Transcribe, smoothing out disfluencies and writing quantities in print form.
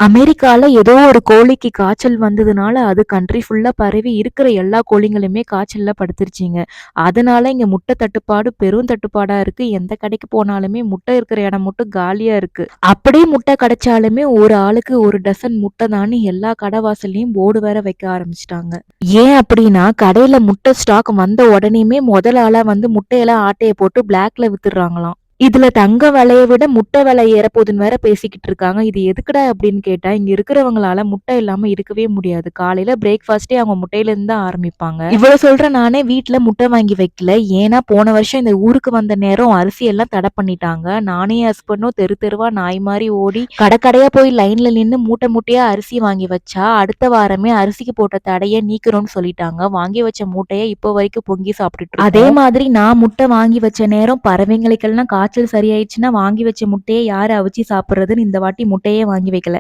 அமெரிக்கால ஏதோ ஒரு கோழிக்கு காய்ச்சல் வந்ததுனால, அது கண்ட்ரி ஃபுல்லா பரவி இருக்கிற எல்லா கோழிங்களுமே காய்ச்சல்ல படுத்துருச்சுங்க. அதனால இங்க முட்டை தட்டுப்பாடு பெரும் தட்டுப்பாடா இருக்கு. எந்த கடைக்கு போனாலுமே முட்டை இருக்கிற இடம் மட்டும் காலியா இருக்கு. அப்படியே முட்டை கிடைச்சாலுமே ஒரு ஆளுக்கு 1 டசன் முட்டை தான்னு எல்லா கடை வாசல்லயும் போர்டு வேற வைக்க ஆரம்பிச்சுட்டாங்க. ஏன் அப்படின்னா, கடையில முட்டை ஸ்டாக் வந்த உடனேயுமே முதல் ஆளா வந்து முட்டையெல்லாம் ஆட்டைய போட்டு பிளாக்ல வித்துடுறாங்களாம். இதுல தங்க விலைய விட முட்டை விலை ஏறப்போதுன்னு வேற பேசிக்கிட்டு இருக்காங்க. இது எதுக்குடா அப்படின்னு கேட்டா, இங்க இருக்கிறவங்களால முட்டை இல்லாம இருக்கவே முடியாது. காலையில பிரேக்ஃபாஸ்ட்டே அவங்க முட்டையில இருந்து தான் ஆரம்பிப்பாங்க. இவ்வளவு சொல்ற நானே வீட்ல முட்டை வாங்கி வைக்கல. ஏன்னா போன வருஷம் இந்த ஊருக்கு வந்த நேரம் அரிசி எல்லாம் தடை பண்ணிட்டாங்க. நானே என் ஹஸ்பண்டும் தெரு தெருவா நாய் மாரி ஓடி கடை கடையா போய் லைன்ல நின்னு மூட்டை மூட்டையா அரிசி வாங்கி வச்சா, அடுத்த வாரமே அரிசிக்கு போட்ட தடைய நீக்குறோம்னு சொல்லிட்டாங்க. வாங்கி வச்ச மூட்டைய இப்போ வரைக்கும் பொங்கி சாப்பிட்டுட்டு இருக்கோம். அதே மாதிரி நான் முட்டை வாங்கி வச்ச நேரம் பறவைங்களுக்கெல்லாம் காய்ச்சல் சரியாயிடுச்சுன்னா வாங்கி வச்ச முட்டையை யாரு அவிச்சு சாப்பிடுறதுன்னு இந்த வாட்டி முட்டையே வாங்கி வைக்கல.